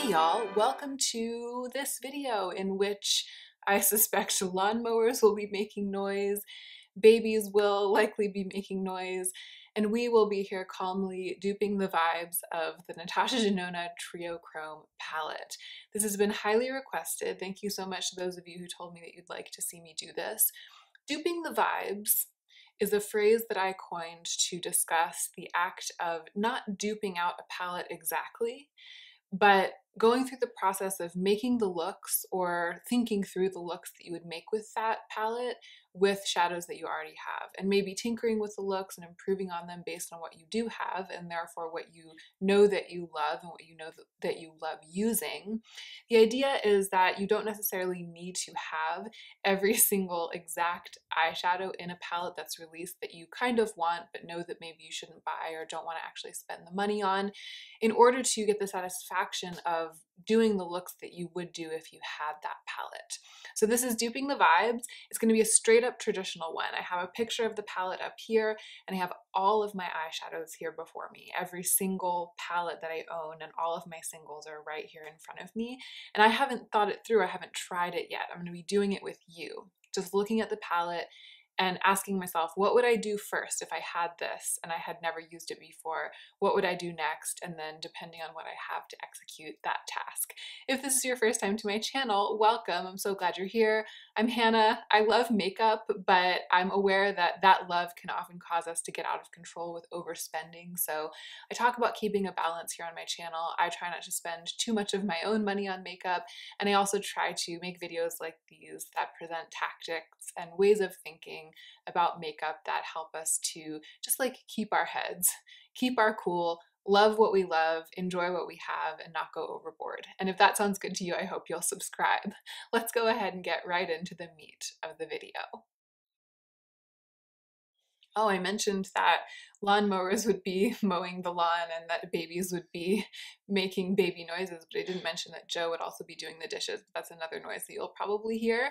Hey y'all, welcome to this video in which I suspect lawnmowers will be making noise, babies will likely be making noise, and we will be here calmly duping the vibes of the NATASHA DENONA Triochrome palette. This has been highly requested. Thank you so much to those of you who told me that you'd like to see me do this. Duping the vibes is a phrase that I coined to discuss the act of not duping out a palette exactly, but going through the process of making the looks or thinking through the looks that you would make with that palette with shadows that you already have, and maybe tinkering with the looks and improving on them based on what you do have and therefore what you know that you love and what you know that you love using. The idea is that you don't necessarily need to have every single exact eyeshadow in a palette that's released that you kind of want but know that maybe you shouldn't buy or don't want to actually spend the money on in order to get the satisfaction of doing the looks that you would do if you had that palette. So this is Duping the Vibes. It's going to be a straight up traditional one. I have a picture of the palette up here and I have all of my eyeshadows here before me. Every single palette that I own and all of my singles are right here in front of me. And I haven't thought it through. I haven't tried it yet. I'm going to be doing it with you. Just looking at the palette and asking myself, what would I do first if I had this and I had never used it before? What would I do next? And then depending on what I have to execute that task. If this is your first time to my channel, welcome. I'm so glad you're here. I'm Hannah. I love makeup, but I'm aware that that love can often cause us to get out of control with overspending. So I talk about keeping a balance here on my channel. I try not to spend too much of my own money on makeup. And I also try to make videos like these that present tactics and ways of thinking about makeup that help us to just like keep our heads, keep our cool, love what we love, enjoy what we have, and not go overboard. And if that sounds good to you, I hope you'll subscribe. Let's go ahead and get right into the meat of the video. Oh, I mentioned that lawnmowers would be mowing the lawn and that babies would be making baby noises, but I didn't mention that Joe would also be doing the dishes. But that's another noise that you'll probably hear.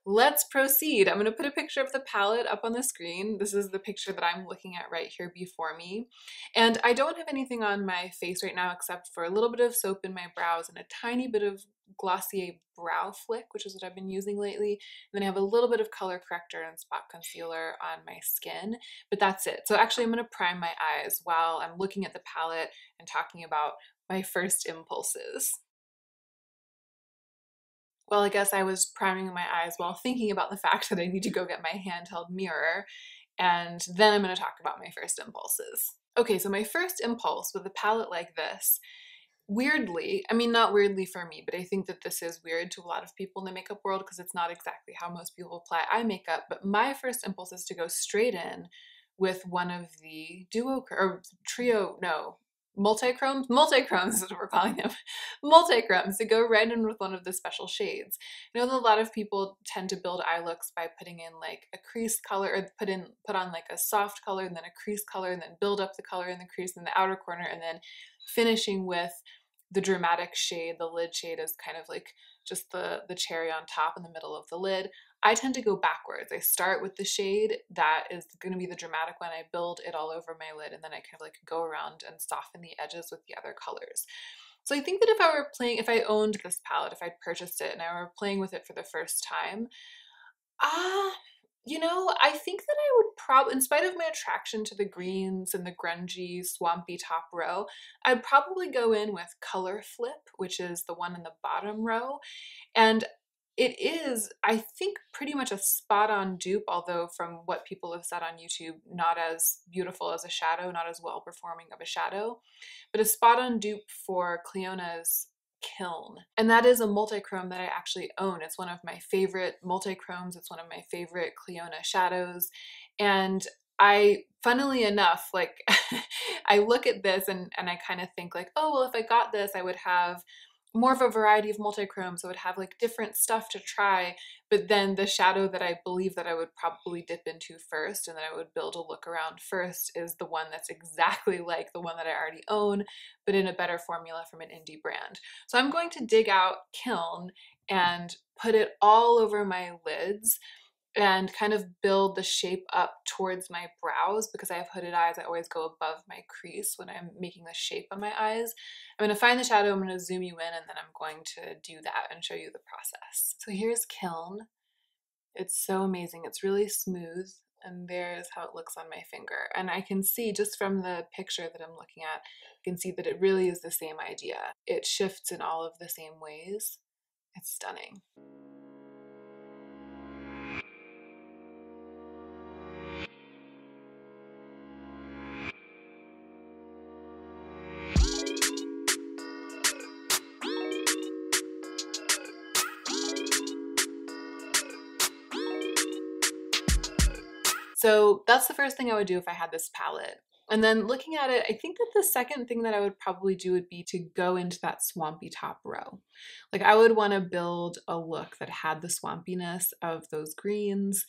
Let's proceed. I'm going to put a picture of the palette up on the screen. This is the picture that I'm looking at right here before me. And I don't have anything on my face right now except for a little bit of soap in my brows and a tiny bit of Glossier brow flick, which is what I've been using lately. And then I have a little bit of color corrector and spot concealer on my skin, but that's it. So actually I'm going to prime my eyes while I'm looking at the palette and talking about my first impulses. Well, I guess I was priming my eyes while thinking about the fact that I need to go get my handheld mirror, and then I'm going to talk about my first impulses. Okay, so my first impulse with a palette like this, weirdly, I mean, not weirdly for me, but I think that this is weird to a lot of people in the makeup world because it's not exactly how most people apply eye makeup, but my first impulse is to go straight in with one of the multi-chromes is what we're calling them, multi-chromes, to go right in with one of the special shades. I know that a lot of people tend to build eye looks by putting in like a crease color, or put on like a soft color and then a crease color and then build up the color in the crease in the outer corner and then finishing with the dramatic shade. The lid shade is kind of like just the cherry on top in the middle of the lid. I tend to go backwards. I start with the shade that is going to be the dramatic one. I build it all over my lid and then I kind of like go around and soften the edges with the other colors. So I think that if I owned this palette, if I purchased it and I were playing with it for the first time, you know, I think that I would probably, in spite of my attraction to the greens and the grungy, swampy top row, I'd probably go in with Color Flip, which is the one in the bottom row. And it is, I think, pretty much a spot-on dupe, although from what people have said on YouTube, not as beautiful as a shadow, not as well-performing of a shadow, but a spot-on dupe for Cliona's Kiln. And that is a multi-chrome that I actually own. It's one of my favorite multi-chromes. It's one of my favorite Cliona shadows. And I, funnily enough, like, I look at this and I kind of think like, oh, well, if I got this, I would have more of a variety of multi-chromes. So I would have like different stuff to try. But then the shadow that I believe that I would probably dip into first and that I would build a look around first is the one that's exactly like the one that I already own, but in a better formula from an indie brand. So I'm going to dig out Kiln and put it all over my lids. and kind of build the shape up towards my brows. Because I have hooded eyes, I always go above my crease when I'm making the shape of my eyes. I'm going to find the shadow, I'm going to zoom you in, and then I'm going to do that and show you the process. So here's Kiln. It's so amazing. It's really smooth, and there's how it looks on my finger. And I can see just from the picture that I'm looking at, I can see that it really is the same idea. It shifts in all of the same ways. It's stunning. So that's the first thing I would do if I had this palette. And then looking at it, I think that the second thing that I would probably do would be to go into that swampy top row. Like I would want to build a look that had the swampiness of those greens,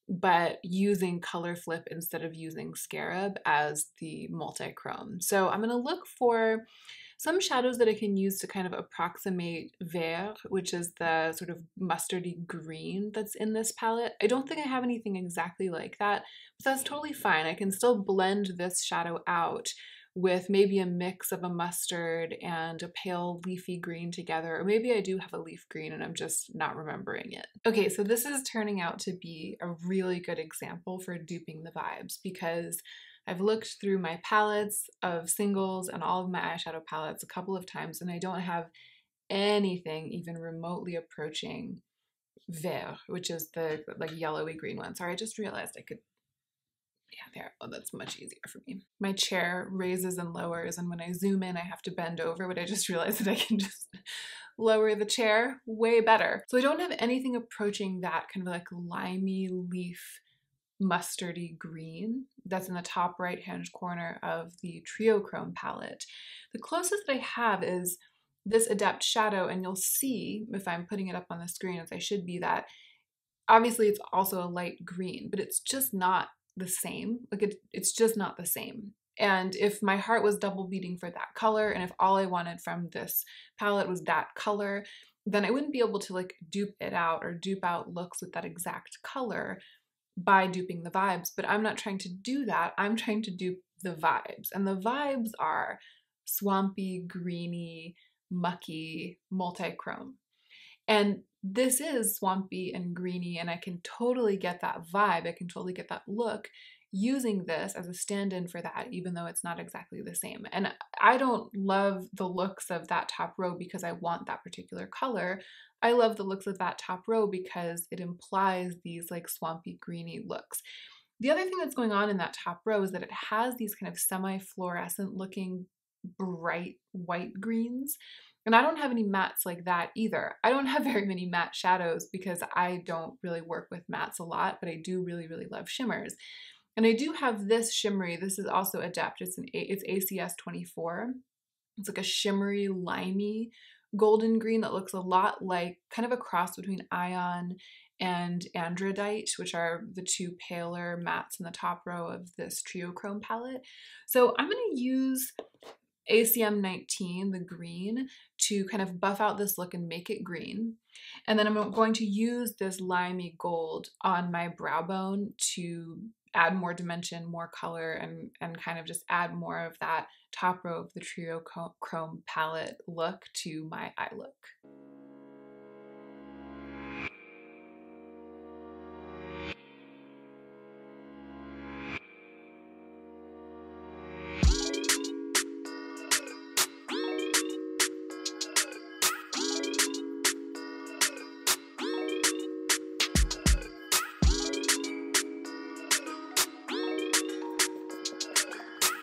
but using color flip instead of using scarab as the multi-chrome. So I'm going to look for some shadows that I can use to kind of approximate vert, which is the sort of mustardy green that's in this palette. I don't think I have anything exactly like that, but that's totally fine. I can still blend this shadow out with maybe a mix of a mustard and a pale leafy green together, or maybe I do have a leaf green and I'm just not remembering it. Okay, so this is turning out to be a really good example for duping the vibes, because I've looked through my palettes of singles and all of my eyeshadow palettes a couple of times, and I don't have anything even remotely approaching vert, which is the like yellowy green one. Sorry, I just realized I could, yeah, there. Oh, that's much easier for me. My chair raises and lowers, and when I zoom in, I have to bend over, but I just realized that I can just lower the chair way better. So I don't have anything approaching that kind of like limey leaf mustardy green that's in the top right hand corner of the Triochrome palette. The closest that I have is this Adept shadow, and you'll see if I'm putting it up on the screen, as I should be, that obviously it's also a light green, but it's just not the same. Like it's just not the same. And if my heart was double beating for that color, and if all I wanted from this palette was that color, then I wouldn't be able to like dupe it out or dupe out looks with that exact color by duping the vibes. But I'm not trying to do that. I'm trying to dupe the vibes. And the vibes are swampy, greeny, mucky, multi-chrome. And this is swampy and greeny, and I can totally get that vibe. I can totally get that look using this as a stand-in for that, even though it's not exactly the same. And I don't love the looks of that top row because I want that particular color. I love the looks of that top row because it implies these like swampy greeny looks. The other thing that's going on in that top row is that it has these kind of semi-fluorescent looking bright white greens. And I don't have any mattes like that either. I don't have very many matte shadows because I don't really work with mattes a lot, but I do really, really love shimmers. And I do have this shimmery. This is also Adept. It's ACS 24. It's like a shimmery, limey golden green that looks a lot like kind of a cross between Ion and Androdite, which are the two paler mattes in the top row of this Triochrome palette. So I'm going to use ACM 19, the green, to kind of buff out this look and make it green. And then I'm going to use this limey gold on my brow bone to add more dimension, more color, and kind of just add more of that top row of the Triochrome palette look to my eye look.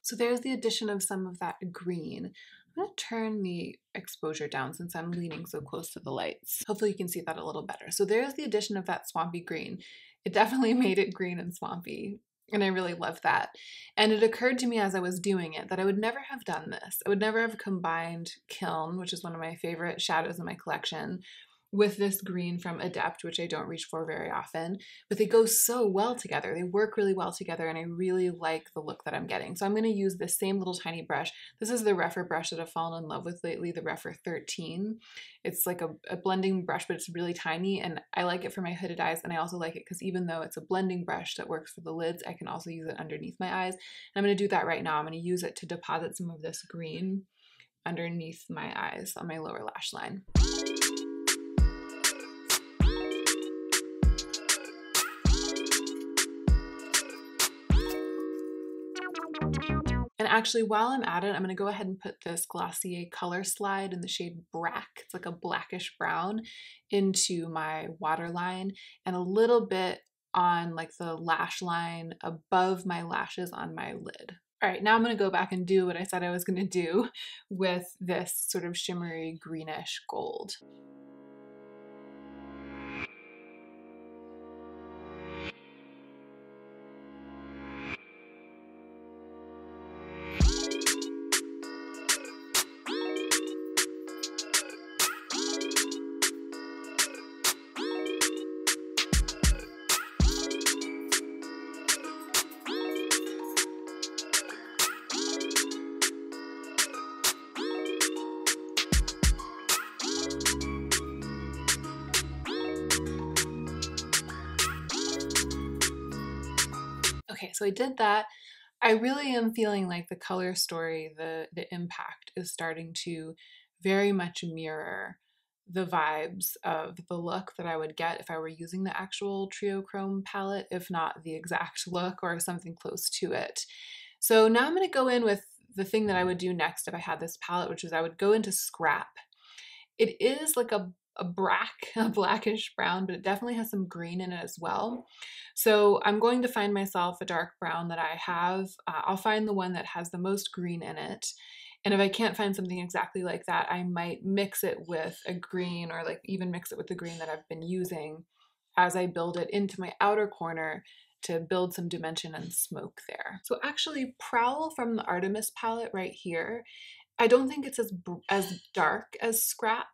So there's the addition of some of that green. I'm going to turn the exposure down since I'm leaning so close to the lights. Hopefully you can see that a little better. So there's the addition of that swampy green. It definitely made it green and swampy, and I really love that. And it occurred to me as I was doing it that I would never have done this. I would never have combined Kiln, which is one of my favorite shadows in my collection, with this green from Adept, which I don't reach for very often, but they go so well together. They work really well together, and I really like the look that I'm getting. So I'm going to use this same little tiny brush. This is the Rephr brush that I've fallen in love with lately, the Rephr 13. It's like a blending brush, but it's really tiny, and I like it for my hooded eyes, and I also like it because even though it's a blending brush that works for the lids, I can also use it underneath my eyes. And I'm going to do that right now. I'm going to use it to deposit some of this green underneath my eyes on my lower lash line. And actually, while I'm at it, I'm going to go ahead and put this Glossier Color Slide in the shade Brack. It's like a blackish brown into my waterline and a little bit on like the lash line above my lashes on my lid. All right, now I'm going to go back and do what I said I was going to do with this sort of shimmery greenish gold. Okay, so I did that. I really am feeling like the color story, the impact is starting to very much mirror the vibes of the look that I would get if I were using the actual Triochrome palette, if not the exact look or something close to it. So now I'm going to go in with the thing that I would do next if I had this palette, which is I would go into Scrap. It is like a blackish brown, but it definitely has some green in it as well. So I'm going to find myself a dark brown that I have. I'll find the one that has the most green in it. And if I can't find something exactly like that, I might mix it with a green, or like even mix it with the green that I've been using as I build it into my outer corner to build some dimension and smoke there. So actually, Prowl from the Artemis palette right here, I don't think it's as dark as Scrap,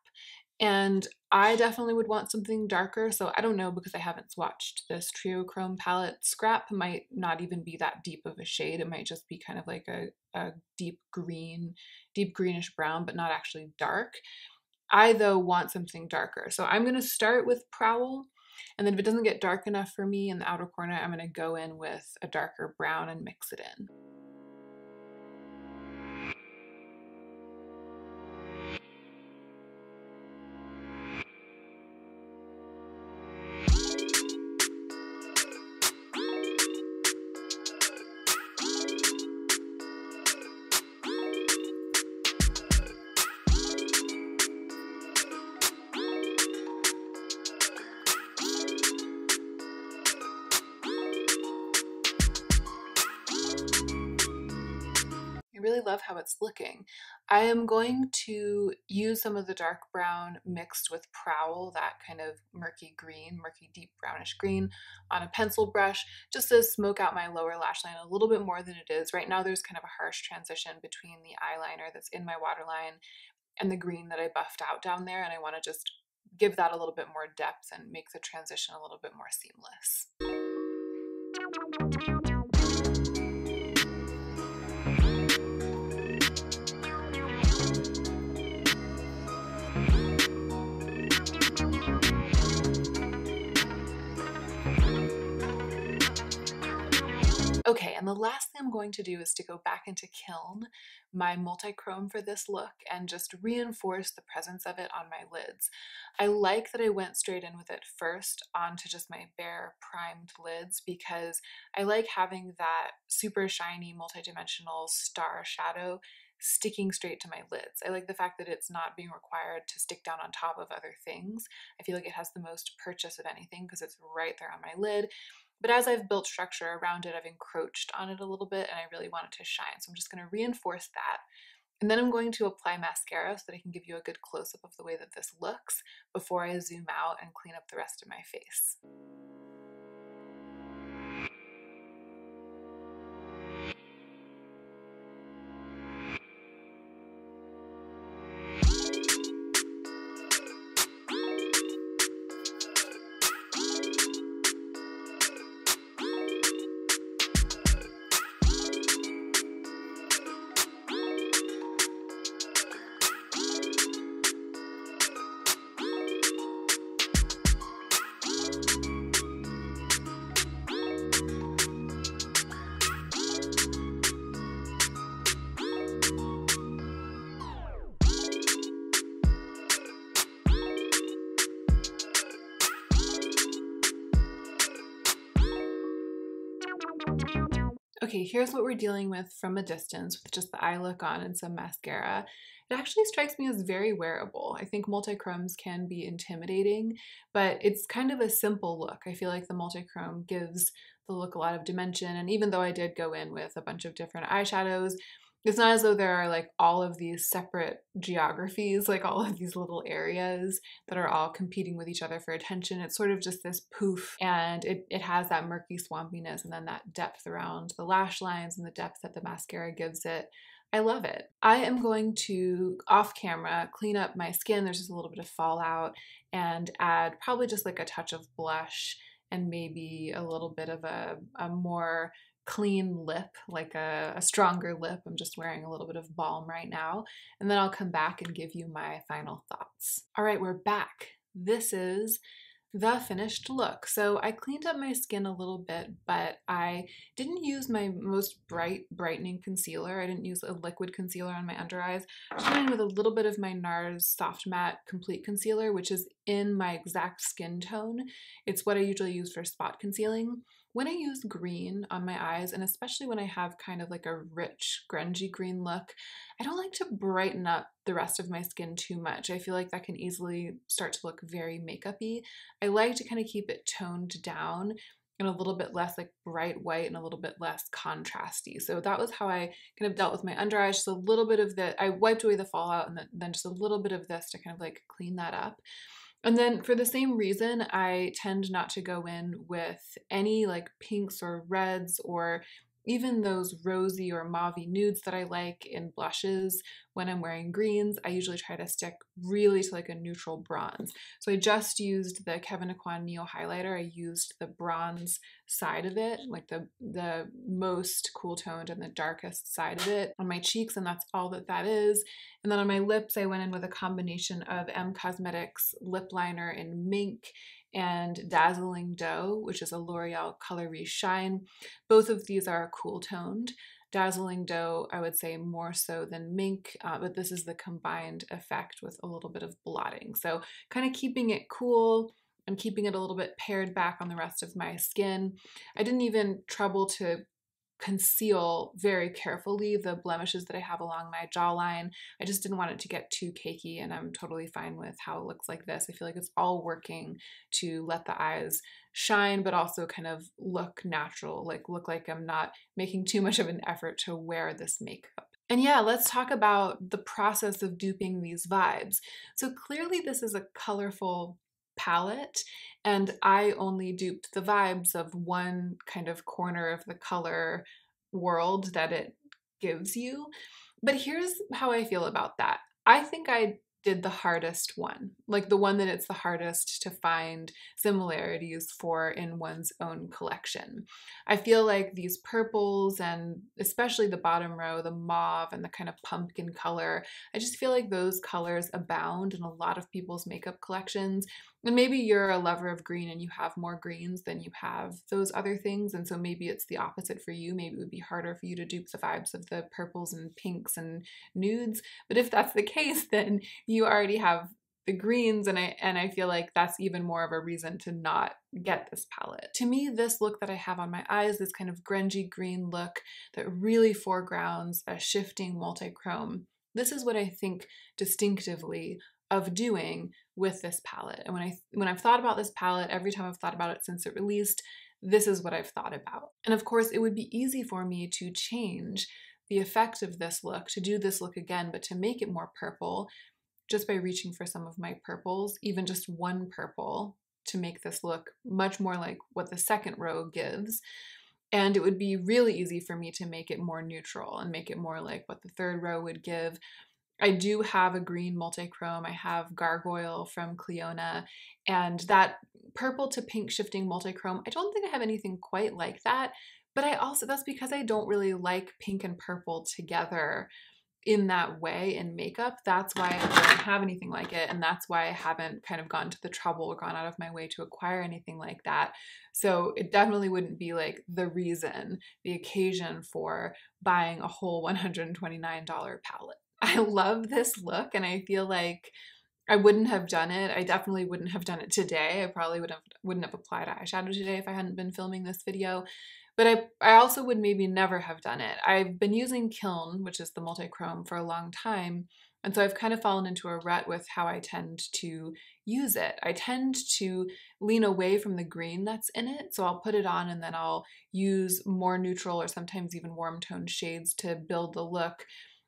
and I definitely would want something darker. So I don't know, because I haven't swatched this Triochrome palette. Scrap might not even be that deep of a shade. It might just be kind of like a deep greenish brown, but not actually dark. I, though, want something darker. So I'm going to start with Prowl, and then if it doesn't get dark enough for me in the outer corner, I'm going to go in with a darker brown and mix it in. I really love how it's looking. I am going to use some of the dark brown mixed with Prowl, that kind of murky deep brownish green, on a pencil brush, just to smoke out my lower lash line a little bit more than it is. Right now there's kind of a harsh transition between the eyeliner that's in my waterline and the green that I buffed out down there, and I want to just give that a little bit more depth and make the transition a little bit more seamless. Okay, and the last thing I'm going to do is to go back into Kiln, my multi-chrome for this look, and just reinforce the presence of it on my lids. I like that I went straight in with it first onto just my bare primed lids, because I like having that super shiny multi-dimensional star shadow sticking straight to my lids. I like the fact that it's not being required to stick down on top of other things. I feel like it has the most purchase of anything because it's right there on my lid. But as I've built structure around it, I've encroached on it a little bit, and I really want it to shine. So I'm just going to reinforce that. And then I'm going to apply mascara so that I can give you a good close-up of the way that this looks before I zoom out and clean up the rest of my face. Okay, here's what we're dealing with from a distance with just the eye look on and some mascara. It actually strikes me as very wearable. I think multichromes can be intimidating, but it's kind of a simple look. I feel like the multichrome gives the look a lot of dimension, and even though I did go in with a bunch of different eyeshadows, it's not as though there are like all of these separate geographies, like all of these little areas that are all competing with each other for attention. It's sort of just this poof, and it has that murky swampiness and then that depth around the lash lines and the depth that the mascara gives it. I love it. I am going to, off camera, clean up my skin. There's just a little bit of fallout, and add probably just like a touch of blush and maybe a little bit of a more clean lip, like a stronger lip. I'm just wearing a little bit of balm right now, and then I'll come back and give you my final thoughts. All right, we're back. This is the finished look. So I cleaned up my skin a little bit, but I didn't use my most brightening concealer. I didn't use a liquid concealer on my under eyes. I just went in with a little bit of my NARS Soft Matte Complete Concealer, which is in my exact skin tone. It's what I usually use for spot concealing. When I use green on my eyes, and especially when I have kind of like a rich, grungy green look, I don't like to brighten up the rest of my skin too much. I feel like that can easily start to look very makeup-y. I like to kind of keep it toned down and a little bit less like bright white and a little bit less contrasty. So that was how I kind of dealt with my under eyes. Just a little bit of the, I wiped away the fallout and then just a little bit of this to kind of like clean that up. And then for the same reason, I tend not to go in with any like pinks or reds or even those rosy or mauvey nudes that I like in blushes when I'm wearing greens. I usually try to stick really to like a neutral bronze. So I just used the Kevyn Aucoin Neo Highlighter. I used the bronze side of it, like the most cool toned and the darkest side of it on my cheeks, and that's all that is. And then on my lips, I went in with a combination of M Cosmetics lip liner in Mink and Dazzling Dough, which is a L'Oreal Color Shine. Both of these are cool toned. Dazzling Dough, I would say more so than Mink, but this is the combined effect with a little bit of blotting. So kind of keeping it cool and keeping it a little bit pared back on the rest of my skin. I didn't even trouble to conceal very carefully the blemishes that I have along my jawline. I just didn't want it to get too cakey, and I'm totally fine with how it looks like this. I feel like it's all working to let the eyes shine, but also kind of look natural, like look like I'm not making too much of an effort to wear this makeup. And yeah, let's talk about the process of duping these vibes. So clearly this is a colorful palette, and I only duped the vibes of one kind of corner of the color world that it gives you. But here's how I feel about that. I think I did the hardest one, like the one that it's the hardest to find similarities for in one's own collection. I feel like these purples, and especially the bottom row, the mauve and the kind of pumpkin color, I just feel like those colors abound in a lot of people's makeup collections. And maybe you're a lover of green and you have more greens than you have those other things, and so maybe it's the opposite for you. Maybe it would be harder for you to dupe the vibes of the purples and pinks and nudes. But if that's the case, then you already have the greens, and I feel like that's even more of a reason to not get this palette. To me, this look that I have on my eyes, this kind of grungy green look that really foregrounds a shifting multichrome, this is what I think distinctively of doing with this palette. And when I've thought about this palette, every time I've thought about it since it released, this is what I've thought about. And of course, it would be easy for me to change the effect of this look, to do this look again, but to make it more purple, just by reaching for some of my purples, even just one purple, to make this look much more like what the second row gives. And it would be really easy for me to make it more neutral and make it more like what the third row would give. I do have a green multichrome. I have Gargoyle from Clionadh, and that purple to pink shifting multichrome, I don't think I have anything quite like that, but that's because I don't really like pink and purple together in that way in makeup. That's why I don't have anything like it, and that's why I haven't kind of gone to the trouble or gone out of my way to acquire anything like that. So it definitely wouldn't be like the reason, the occasion for buying a whole $129 palette. I love this look, and I feel like I wouldn't have done it. I definitely wouldn't have done it today. I probably wouldn't have applied eyeshadow today if I hadn't been filming this video. But I also would maybe never have done it. I've been using Kiln, which is the multi-chrome, for a long time, and so I've kind of fallen into a rut with how I tend to use it. I tend to lean away from the green that's in it, so I'll put it on and then I'll use more neutral or sometimes even warm toned shades to build the look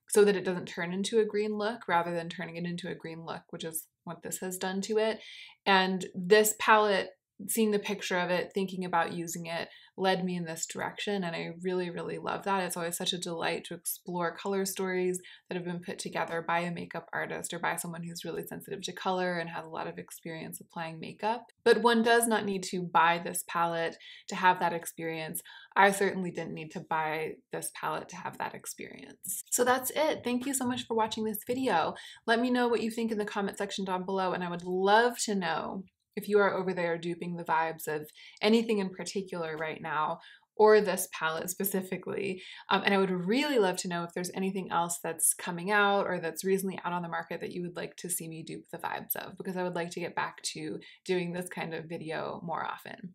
so that it doesn't turn into a green look rather than turning it into a green look, which is what this has done to it. And this palette, seeing the picture of it, thinking about using it, led me in this direction, and I really, really love that. It's always such a delight to explore color stories that have been put together by a makeup artist or by someone who's really sensitive to color and has a lot of experience applying makeup. But one does not need to buy this palette to have that experience. I certainly didn't need to buy this palette to have that experience. So that's it. Thank you so much for watching this video. Let me know what you think in the comment section down below, and I would love to know if you are over there duping the vibes of anything in particular right now, or this palette specifically. And I would really love to know if there's anything else that's coming out or that's recently out on the market that you would like to see me dupe the vibes of, because I would like to get back to doing this kind of video more often.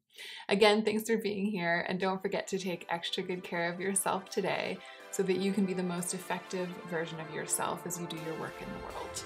Again, thanks for being here, and don't forget to take extra good care of yourself today so that you can be the most effective version of yourself as you do your work in the world.